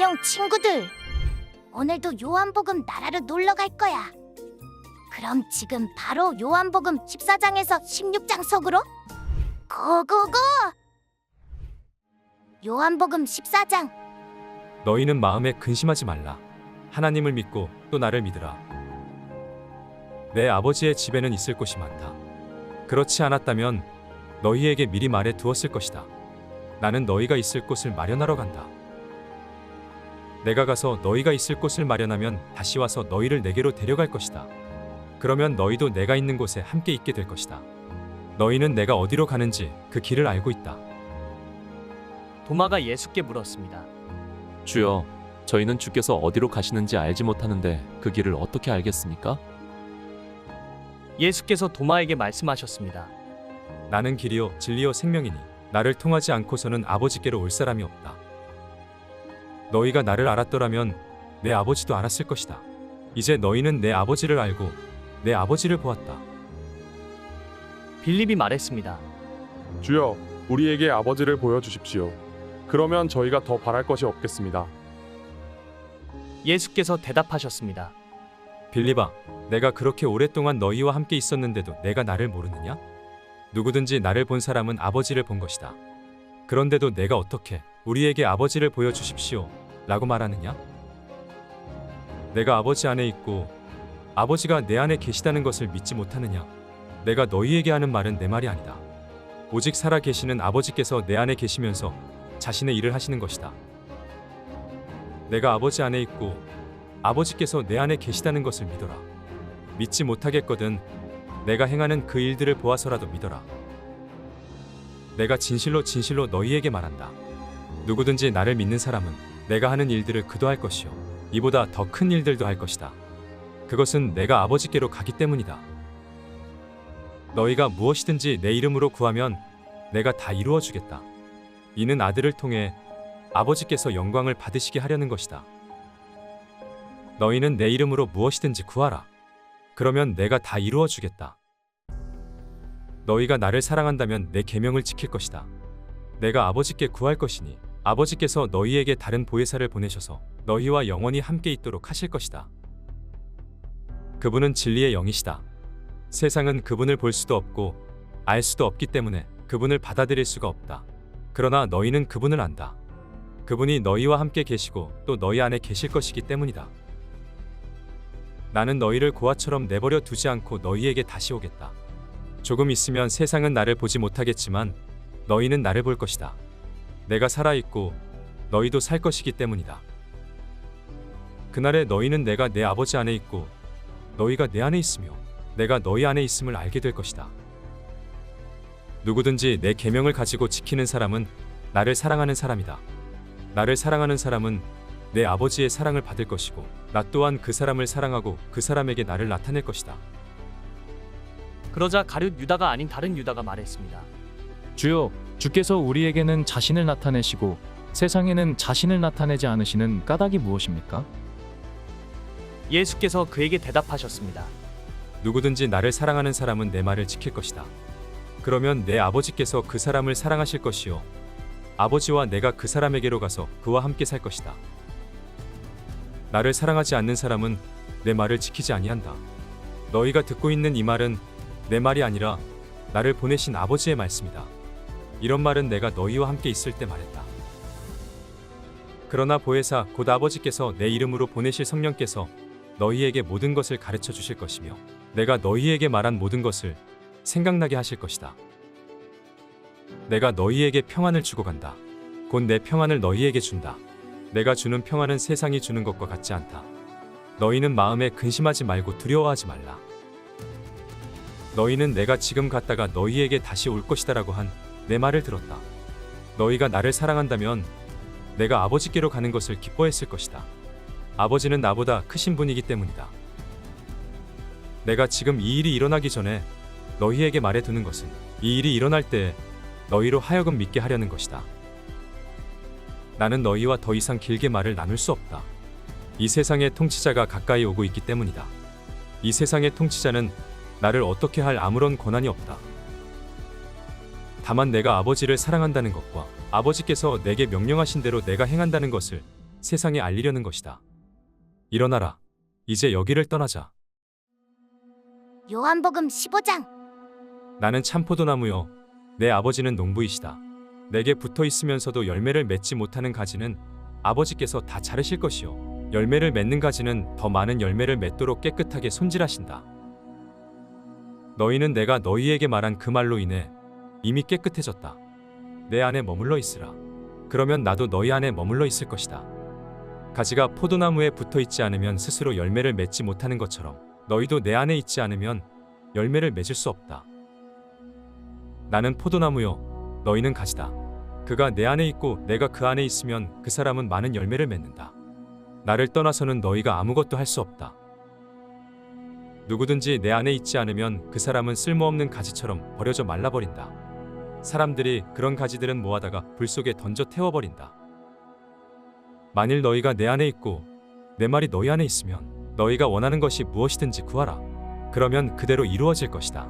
안녕 친구들. 오늘도 요한복음 나라로 놀러 갈 거야. 그럼 지금 바로 요한복음 14장에서 16장 속으로 고고고! 요한복음 14장. 너희는 마음에 근심하지 말라. 하나님을 믿고 또 나를 믿으라. 내 아버지의 집에는 있을 곳이 많다. 그렇지 않았다면 너희에게 미리 말해 두었을 것이다. 나는 너희가 있을 곳을 마련하러 간다. 내가 가서 너희가 있을 곳을 마련하면 다시 와서 너희를 내게로 데려갈 것이다. 그러면 너희도 내가 있는 곳에 함께 있게 될 것이다. 너희는 내가 어디로 가는지 그 길을 알고 있다. 도마가 예수께 물었습니다. 주여, 저희는 주께서 어디로 가시는지 알지 못하는데 그 길을 어떻게 알겠습니까? 예수께서 도마에게 말씀하셨습니다. 나는 길이요 진리요 생명이니 나를 통하지 않고서는 아버지께로 올 사람이 없다. 너희가 나를 알았더라면 내 아버지도 알았을 것이다. 이제 너희는 내 아버지를 알고 내 아버지를 보았다. 빌립이 말했습니다. 주여, 우리에게 아버지를 보여주십시오. 그러면 저희가 더 바랄 것이 없겠습니다. 예수께서 대답하셨습니다. 빌립아, 내가 그렇게 오랫동안 너희와 함께 있었는데도 내가 나를 모르느냐? 누구든지 나를 본 사람은 아버지를 본 것이다. 그런데도 내가 어떻게 우리에게 아버지를 보여주십시오 라고 말하느냐? 내가 아버지 안에 있고 아버지가 내 안에 계시다는 것을 믿지 못하느냐? 내가 너희에게 하는 말은 내 말이 아니다. 오직 살아 계시는 아버지께서 내 안에 계시면서 자신의 일을 하시는 것이다. 내가 아버지 안에 있고 아버지께서 내 안에 계시다는 것을 믿어라. 믿지 못하겠거든 내가 행하는 그 일들을 보아서라도 믿어라. 내가 진실로 진실로 너희에게 말한다. 누구든지 나를 믿는 사람은 내가 하는 일들을 그도 할 것이요 이보다 더 큰 일들도 할 것이다. 그것은 내가 아버지께로 가기 때문이다. 너희가 무엇이든지 내 이름으로 구하면 내가 다 이루어 주겠다. 이는 아들을 통해 아버지께서 영광을 받으시게 하려는 것이다. 너희는 내 이름으로 무엇이든지 구하라. 그러면 내가 다 이루어 주겠다. 너희가 나를 사랑한다면 내 계명을 지킬 것이다. 내가 아버지께 구할 것이니 아버지께서 너희에게 다른 보혜사를 보내셔서 너희와 영원히 함께 있도록 하실 것이다. 그분은 진리의 영이시다. 세상은 그분을 볼 수도 없고 알 수도 없기 때문에 그분을 받아들일 수가 없다. 그러나 너희는 그분을 안다. 그분이 너희와 함께 계시고 또 너희 안에 계실 것이기 때문이다. 나는 너희를 고아처럼 내버려 두지 않고 너희에게 다시 오겠다. 조금 있으면 세상은 나를 보지 못하겠지만 너희는 나를 볼 것이다. 내가 살아있고 너희도 살 것이기 때문이다. 그날에 너희는 내가 내 아버지 안에 있고 너희가 내 안에 있으며 내가 너희 안에 있음을 알게 될 것이다. 누구든지 내 계명을 가지고 지키는 사람은 나를 사랑하는 사람이다. 나를 사랑하는 사람은 내 아버지의 사랑을 받을 것이고 나 또한 그 사람을 사랑하고 그 사람에게 나를 나타낼 것이다. 그러자 가룟 유다가 아닌 다른 유다가 말했습니다. 주여, 주께서 우리에게는 자신을 나타내시고 세상에는 자신을 나타내지 않으시는 까닭이 무엇입니까? 예수께서 그에게 대답하셨습니다. 누구든지 나를 사랑하는 사람은 내 말을 지킬 것이다. 그러면 내 아버지께서 그 사람을 사랑하실 것이요 아버지와 내가 그 사람에게로 가서 그와 함께 살 것이다. 나를 사랑하지 않는 사람은 내 말을 지키지 아니한다. 너희가 듣고 있는 이 말은 내 말이 아니라 나를 보내신 아버지의 말씀이다. 이런 말은 내가 너희와 함께 있을 때 말했다. 그러나 보혜사 곧 아버지께서 내 이름으로 보내실 성령께서 너희에게 모든 것을 가르쳐 주실 것이며 내가 너희에게 말한 모든 것을 생각나게 하실 것이다. 내가 너희에게 평안을 주고 간다. 곧 내 평안을 너희에게 준다. 내가 주는 평안은 세상이 주는 것과 같지 않다. 너희는 마음에 근심하지 말고 두려워하지 말라. 너희는 내가 지금 갔다가 너희에게 다시 올 것이다라고 한 내 말을 들었다. 너희가 나를 사랑한다면 내가 아버지께로 가는 것을 기뻐했을 것이다. 아버지는 나보다 크신 분이기 때문이다. 내가 지금 이 일이 일어나기 전에 너희에게 말해두는 것은 이 일이 일어날 때 너희로 하여금 믿게 하려는 것이다. 나는 너희와 더 이상 길게 말을 나눌 수 없다. 이 세상의 통치자가 가까이 오고 있기 때문이다. 이 세상의 통치자는 나를 어떻게 할 아무런 권한이 없다. 다만 내가 아버지를 사랑한다는 것과 아버지께서 내게 명령하신 대로 내가 행한다는 것을 세상에 알리려는 것이다. 일어나라. 이제 여기를 떠나자. 요한복음 15장. 나는 참포도나무요. 내 아버지는 농부이시다. 내게 붙어 있으면서도 열매를 맺지 못하는 가지는 아버지께서 다 자르실 것이요. 열매를 맺는 가지는 더 많은 열매를 맺도록 깨끗하게 손질하신다. 너희는 내가 너희에게 말한 그 말로 인해 이미 깨끗해졌다. 내 안에 머물러 있으라. 그러면 나도 너희 안에 머물러 있을 것이다. 가지가 포도나무에 붙어 있지 않으면 스스로 열매를 맺지 못하는 것처럼 너희도 내 안에 있지 않으면 열매를 맺을 수 없다. 나는 포도나무요, 너희는 가지다. 그가 내 안에 있고 내가 그 안에 있으면 그 사람은 많은 열매를 맺는다. 나를 떠나서는 너희가 아무것도 할 수 없다. 누구든지 내 안에 있지 않으면 그 사람은 쓸모없는 가지처럼 버려져 말라버린다. 사람들이 그런 가지들은 모아다가 불 속에 던져 태워버린다. 만일 너희가 내 안에 있고 내 말이 너희 안에 있으면 너희가 원하는 것이 무엇이든지 구하라. 그러면 그대로 이루어질 것이다.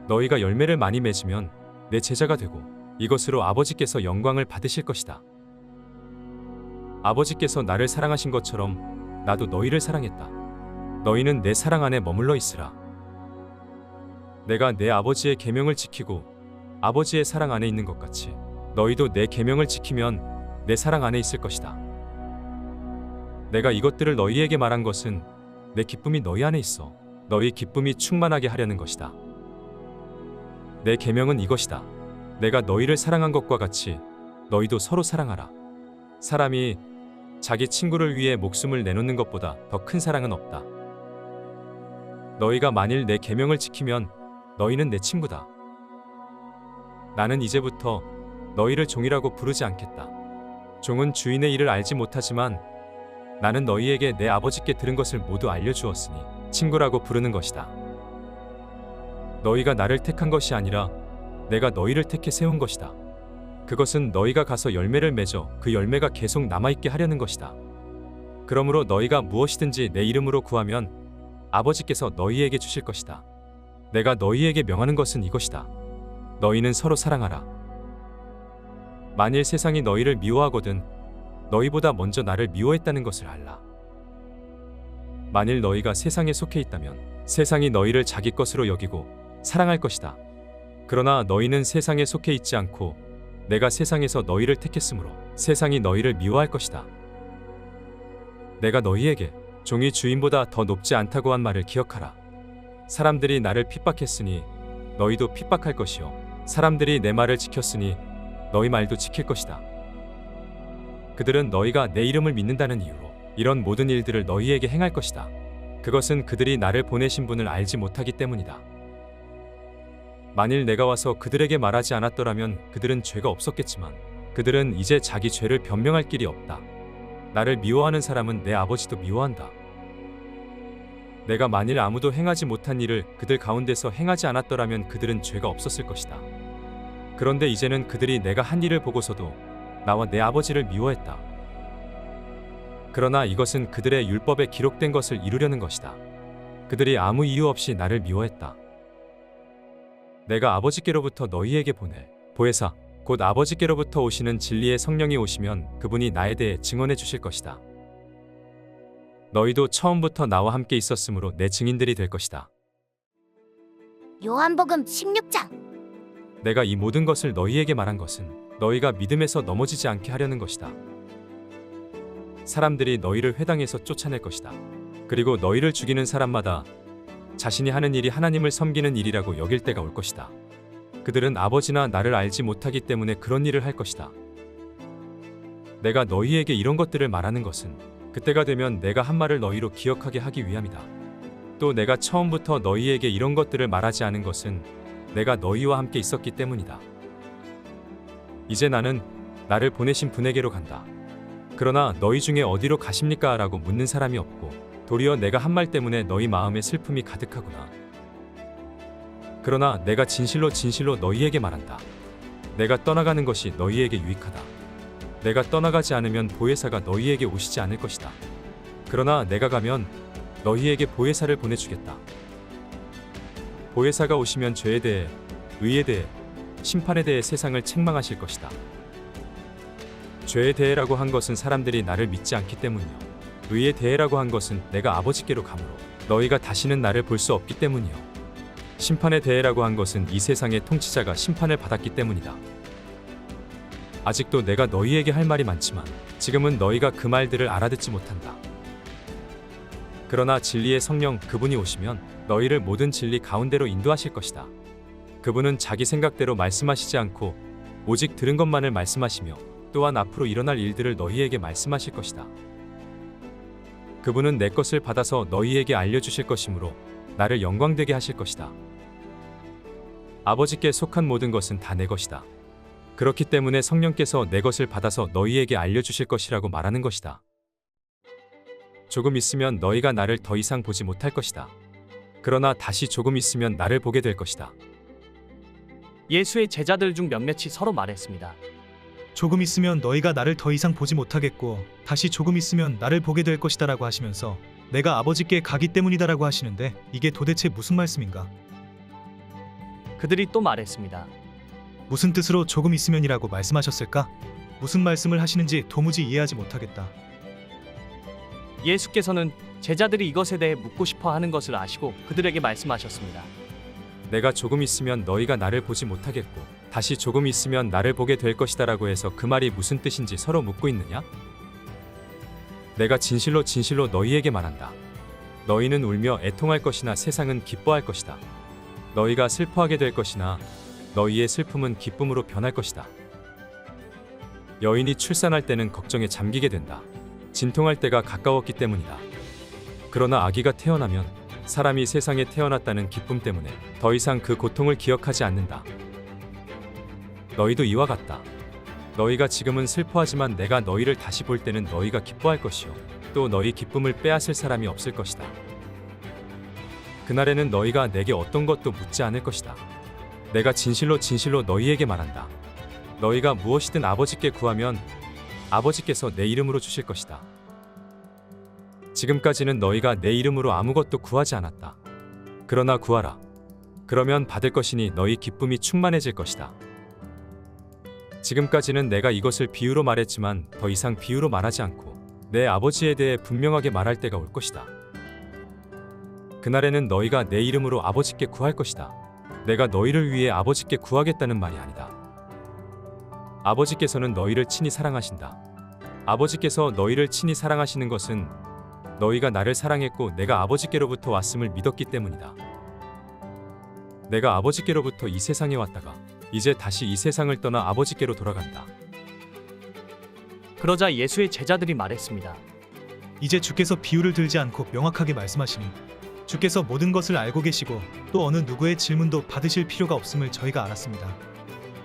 너희가 열매를 많이 맺으면 내 제자가 되고 이것으로 아버지께서 영광을 받으실 것이다. 아버지께서 나를 사랑하신 것처럼 나도 너희를 사랑했다. 너희는 내 사랑 안에 머물러 있으라. 내가 내 아버지의 계명을 지키고 아버지의 사랑 안에 있는 것 같이 너희도 내 계명을 지키면 내 사랑 안에 있을 것이다. 내가 이것들을 너희에게 말한 것은 내 기쁨이 너희 안에 있어 너희 기쁨이 충만하게 하려는 것이다. 내 계명은 이것이다. 내가 너희를 사랑한 것과 같이 너희도 서로 사랑하라. 사람이 자기 친구를 위해 목숨을 내놓는 것보다 더 큰 사랑은 없다. 너희가 만일 내 계명을 지키면 너희는 내 친구다. 나는 이제부터 너희를 종이라고 부르지 않겠다. 종은 주인의 일을 알지 못하지만 나는 너희에게 내 아버지께 들은 것을 모두 알려주었으니 친구라고 부르는 것이다. 너희가 나를 택한 것이 아니라 내가 너희를 택해 세운 것이다. 그것은 너희가 가서 열매를 맺어 그 열매가 계속 남아있게 하려는 것이다. 그러므로 너희가 무엇이든지 내 이름으로 구하면 아버지께서 너희에게 주실 것이다. 내가 너희에게 명하는 것은 이것이다. 너희는 서로 사랑하라. 만일 세상이 너희를 미워하거든 너희보다 먼저 나를 미워했다는 것을 알라. 만일 너희가 세상에 속해 있다면 세상이 너희를 자기 것으로 여기고 사랑할 것이다. 그러나 너희는 세상에 속해 있지 않고 내가 세상에서 너희를 택했으므로 세상이 너희를 미워할 것이다. 내가 너희에게 종이 주인보다 더 높지 않다고 한 말을 기억하라. 사람들이 나를 핍박했으니 너희도 핍박할 것이요 사람들이 내 말을 지켰으니 너희 말도 지킬 것이다. 그들은 너희가 내 이름을 믿는다는 이유로 이런 모든 일들을 너희에게 행할 것이다. 그것은 그들이 나를 보내신 분을 알지 못하기 때문이다. 만일 내가 와서 그들에게 말하지 않았더라면 그들은 죄가 없었겠지만 그들은 이제 자기 죄를 변명할 길이 없다. 나를 미워하는 사람은 내 아버지도 미워한다. 내가 만일 아무도 행하지 못한 일을 그들 가운데서 행하지 않았더라면 그들은 죄가 없었을 것이다. 그런데 이제는 그들이 내가 한 일을 보고서도 나와 내 아버지를 미워했다. 그러나 이것은 그들의 율법에 기록된 것을 이루려는 것이다. 그들이 아무 이유 없이 나를 미워했다. 내가 아버지께로부터 너희에게 보낼 보혜사 곧 아버지께로부터 오시는 진리의 성령이 오시면 그분이 나에 대해 증언해 주실 것이다. 너희도 처음부터 나와 함께 있었으므로 내 증인들이 될 것이다. 요한복음 16장. 내가 이 모든 것을 너희에게 말한 것은 너희가 믿음에서 넘어지지 않게 하려는 것이다. 사람들이 너희를 회당에서 쫓아낼 것이다. 그리고 너희를 죽이는 사람마다 자신이 하는 일이 하나님을 섬기는 일이라고 여길 때가 올 것이다. 그들은 아버지나 나를 알지 못하기 때문에 그런 일을 할 것이다. 내가 너희에게 이런 것들을 말하는 것은 그때가 되면 내가 한 말을 너희로 기억하게 하기 위함이다. 또 내가 처음부터 너희에게 이런 것들을 말하지 않은 것은 내가 너희와 함께 있었기 때문이다. 이제 나는 나를 보내신 분에게로 간다. 그러나 너희 중에 어디로 가십니까? 라고 묻는 사람이 없고 도리어 내가 한 말 때문에 너희 마음에 슬픔이 가득하구나. 그러나 내가 진실로 너희에게 말한다. 내가 떠나가는 것이 너희에게 유익하다. 내가 떠나가지 않으면 보혜사가 너희에게 오시지 않을 것이다. 그러나 내가 가면 너희에게 보혜사를 보내주겠다. 보혜사가 오시면 죄에 대해, 의에 대해, 심판에 대해 세상을 책망하실 것이다. 죄에 대해라고 한 것은 사람들이 나를 믿지 않기 때문이요. 의에 대해라고 한 것은 내가 아버지께로 가므로 너희가 다시는 나를 볼 수 없기 때문이요. 심판에 대해라고 한 것은 이 세상의 통치자가 심판을 받았기 때문이다. 아직도 내가 너희에게 할 말이 많지만 지금은 너희가 그 말들을 알아듣지 못한다. 그러나 진리의 성령 그분이 오시면 너희를 모든 진리 가운데로 인도하실 것이다. 그분은 자기 생각대로 말씀하시지 않고 오직 들은 것만을 말씀하시며 또한 앞으로 일어날 일들을 너희에게 말씀하실 것이다. 그분은 내 것을 받아서 너희에게 알려주실 것이므로 나를 영광되게 하실 것이다. 아버지께 속한 모든 것은 다 내 것이다. 그렇기 때문에 성령께서 내 것을 받아서 너희에게 알려주실 것이라고 말하는 것이다. 조금 있으면 너희가 나를 더 이상 보지 못할 것이다. 그러나 다시 조금 있으면 나를 보게 될 것이다. 예수의 제자들 중 몇몇이 서로 말했습니다. 조금 있으면 너희가 나를 더 이상 보지 못하겠고 다시 조금 있으면 나를 보게 될 것이다라고 하시면서 내가 아버지께 가기 때문이다라고 하시는데 이게 도대체 무슨 말씀인가? 그들이 또 말했습니다. 무슨 뜻으로 조금 있으면이라고 말씀하셨을까? 무슨 말씀을 하시는지 도무지 이해하지 못하겠다. 예수께서는 제자들이 이것에 대해 묻고 싶어 하는 것을 아시고 그들에게 말씀하셨습니다. 내가 조금 있으면 너희가 나를 보지 못하겠고 다시 조금 있으면 나를 보게 될 것이다라고 해서 그 말이 무슨 뜻인지 서로 묻고 있느냐? 내가 진실로 진실로 너희에게 말한다. 너희는 울며 애통할 것이나 세상은 기뻐할 것이다. 너희가 슬퍼하게 될 것이나 너희의 슬픔은 기쁨으로 변할 것이다. 여인이 출산할 때는 걱정에 잠기게 된다. 진통할 때가 가까웠기 때문이다. 그러나 아기가 태어나면 사람이 세상에 태어났다는 기쁨 때문에 더 이상 그 고통을 기억하지 않는다. 너희도 이와 같다. 너희가 지금은 슬퍼하지만 내가 너희를 다시 볼 때는 너희가 기뻐할 것이요 또 너희 기쁨을 빼앗을 사람이 없을 것이다. 그날에는 너희가 내게 어떤 것도 묻지 않을 것이다. 내가 진실로 진실로 너희에게 말한다. 너희가 무엇이든 아버지께 구하면 아버지께서 내 이름으로 주실 것이다. 지금까지는 너희가 내 이름으로 아무것도 구하지 않았다. 그러나 구하라. 그러면 받을 것이니 너희 기쁨이 충만해질 것이다. 지금까지는 내가 이것을 비유로 말했지만 더 이상 비유로 말하지 않고 내 아버지에 대해 분명하게 말할 때가 올 것이다. 그날에는 너희가 내 이름으로 아버지께 구할 것이다. 내가 너희를 위해 아버지께 구하겠다는 말이 아니다. 아버지께서는 너희를 친히 사랑하신다. 아버지께서 너희를 친히 사랑하시는 것은 너희가 나를 사랑했고 내가 아버지께로부터 왔음을 믿었기 때문이다. 내가 아버지께로부터 이 세상에 왔다가 이제 다시 이 세상을 떠나 아버지께로 돌아간다. 그러자 예수의 제자들이 말했습니다. 이제 주께서 비유를 들지 않고 명확하게 말씀하시니 주께서 모든 것을 알고 계시고 또 어느 누구의 질문도 받으실 필요가 없음을 저희가 알았습니다.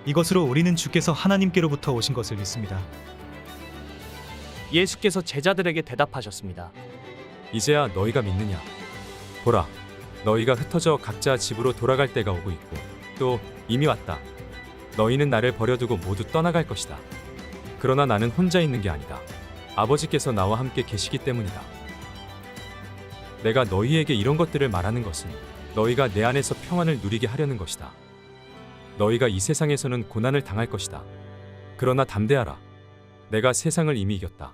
이것으로 우리는 주께서 하나님께로부터 오신 것을 믿습니다. 예수께서 제자들에게 대답하셨습니다. 이제야 너희가 믿느냐? 보라, 너희가 흩어져 각자 집으로 돌아갈 때가 오고 있고 또 이미 왔다. 너희는 나를 버려두고 모두 떠나갈 것이다. 그러나 나는 혼자 있는 게 아니다. 아버지께서 나와 함께 계시기 때문이다. 내가 너희에게 이런 것들을 말하는 것은 너희가 내 안에서 평안을 누리게 하려는 것이다. 너희가 이 세상에서는 고난을 당할 것이다. 그러나 담대하라. 내가 세상을 이미 이겼다.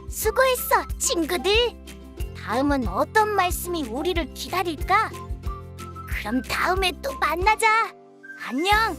수고했어, 친구들. 다음은 어떤 말씀이 우리를 기다릴까? 그럼 다음에 또 만나자. 안녕.